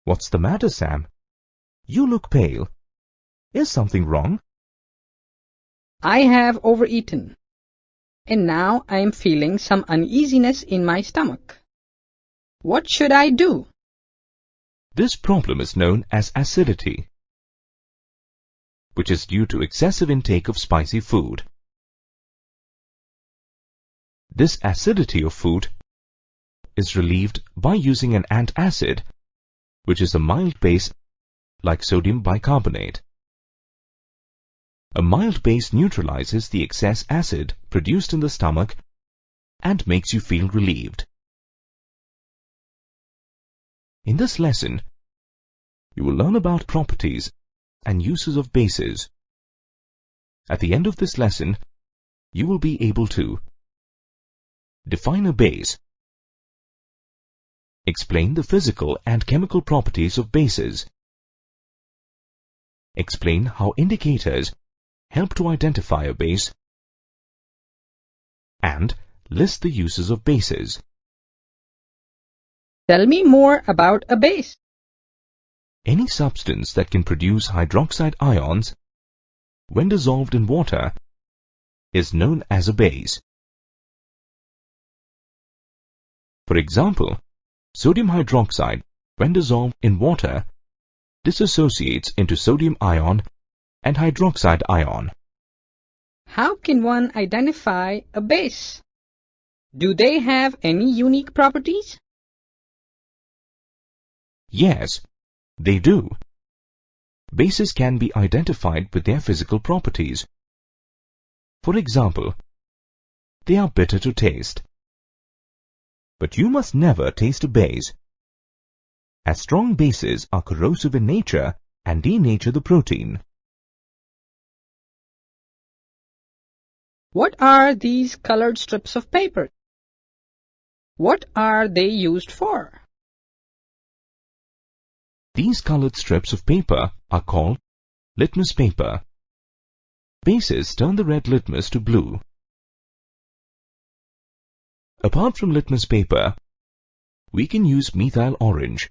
What's the matter, Sam? You look pale. Is something wrong? I have overeaten, and now I am feeling some uneasiness in my stomach. What should I do? This problem is known as acidity, which is due to excessive intake of spicy food. This acidity of food is relieved by using an antacid, which is a mild base like sodium bicarbonate. A mild base neutralizes the excess acid produced in the stomach and makes you feel relieved. In this lesson, you will learn about properties and uses of bases. At the end of this lesson, you will be able to define a base, explain the physical and chemical properties of bases, explain how indicators help to identify a base, and list the uses of bases. Tell me more about a base. Any substance that can produce hydroxide ions when dissolved in water is known as a base. For example, sodium hydroxide, when dissolved in water, dissociates into sodium ion and hydroxide ion. How can one identify a base? Do they have any unique properties? Yes, they do. Bases can be identified with their physical properties. For example, they are bitter to taste. But you must never taste a base, as strong bases are corrosive in nature and denature the protein. What are these colored strips of paper? What are they used for? These colored strips of paper are called litmus paper. Bases turn the red litmus to blue. Apart from litmus paper, we can use methyl orange.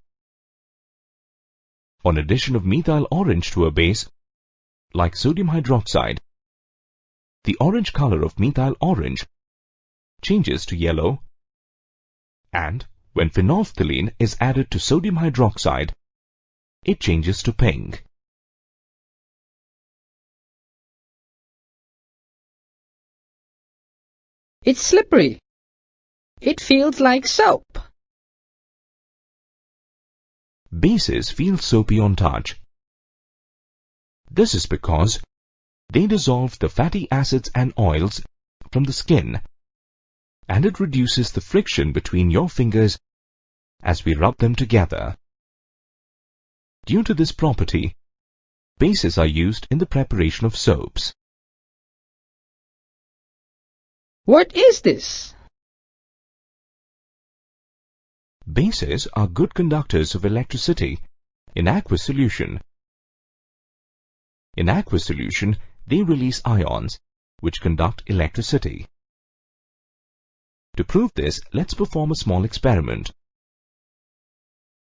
On addition of methyl orange to a base, like sodium hydroxide, the orange color of methyl orange changes to yellow, and when phenolphthalein is added to sodium hydroxide, it changes to pink. It's slippery. It feels like soap. Bases feel soapy on touch. This is because they dissolve the fatty acids and oils from the skin, and it reduces the friction between your fingers as we rub them together. Due to this property, bases are used in the preparation of soaps. What is this? Bases are good conductors of electricity in aqueous solution. In aqueous solution, they release ions, which conduct electricity. To prove this, let's perform a small experiment.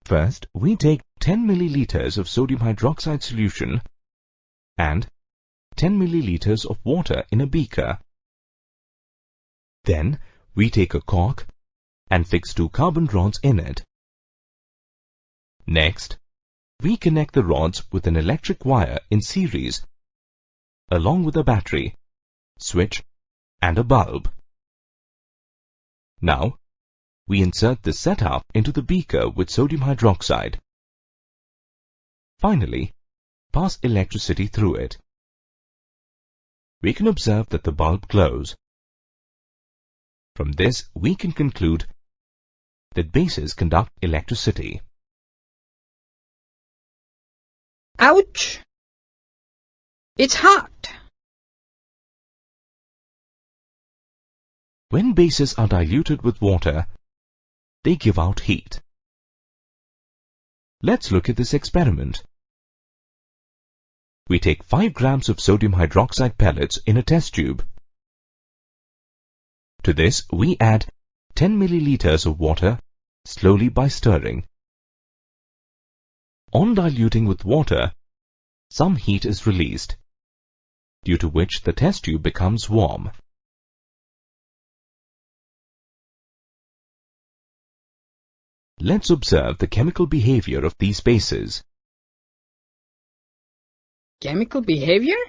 First, we take 10 milliliters of sodium hydroxide solution and 10 milliliters of water in a beaker. Then, we take a cork and fix 2 carbon rods in it. Next, we connect the rods with an electric wire in series, along with a battery, switch, and a bulb. Now, we insert the setup into the beaker with sodium hydroxide. Finally, pass electricity through it. We can observe that the bulb glows. From this, we can conclude that bases conduct electricity. Ouch! It's hot. When bases are diluted with water, they give out heat. Let's look at this experiment. We take 5 grams of sodium hydroxide pellets in a test tube. To this, we add 10 milliliters of water slowly by stirring. On diluting with water, some heat is released, due to which the test tube becomes warm. Let's observe the chemical behavior of these bases. Chemical behavior?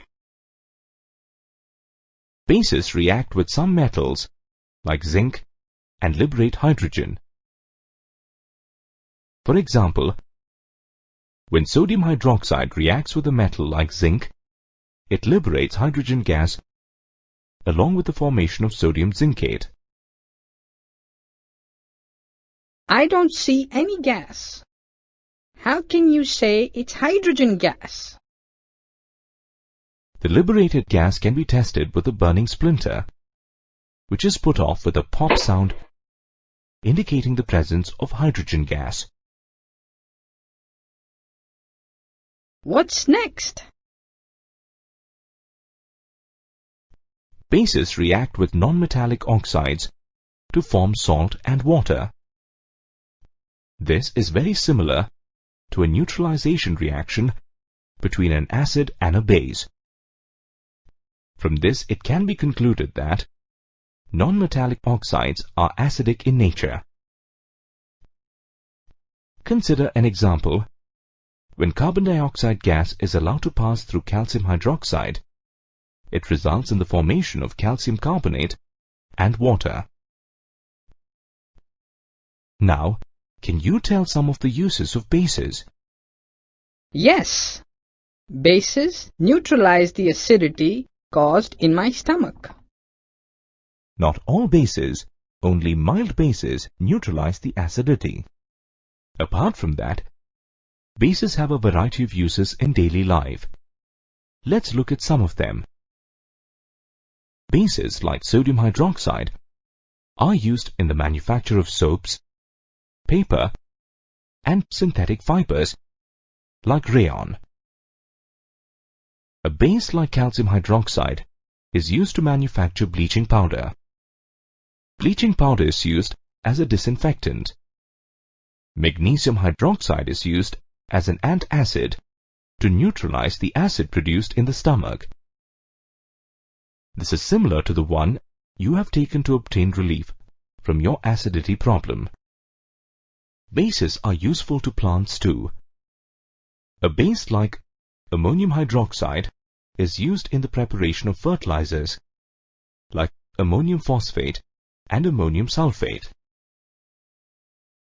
Bases react with some metals, like zinc, and liberate hydrogen. For example, when sodium hydroxide reacts with a metal like zinc, it liberates hydrogen gas along with the formation of sodium zincate. I don't see any gas. How can you say it's hydrogen gas? The liberated gas can be tested with a burning splinter, which is put off with a pop sound indicating the presence of hydrogen gas. What's next? Bases react with non-metallic oxides to form salt and water. This is very similar to a neutralization reaction between an acid and a base. From this, it can be concluded that non-metallic oxides are acidic in nature. Consider an example. When carbon dioxide gas is allowed to pass through calcium hydroxide, it results in the formation of calcium carbonate and water. Now, can you tell some of the uses of bases? Yes. Bases neutralize the acidity caused in my stomach. Not all bases, only mild bases neutralize the acidity. Apart from that, bases have a variety of uses in daily life. Let's look at some of them. Bases like sodium hydroxide are used in the manufacture of soaps, paper, and synthetic fibers like rayon. A base like calcium hydroxide is used to manufacture bleaching powder. Bleaching powder is used as a disinfectant. Magnesium hydroxide is used as an antacid to neutralize the acid produced in the stomach. This is similar to the one you have taken to obtain relief from your acidity problem. Bases are useful to plants too. A base like ammonium hydroxide is used in the preparation of fertilizers like ammonium phosphate and ammonium sulfate.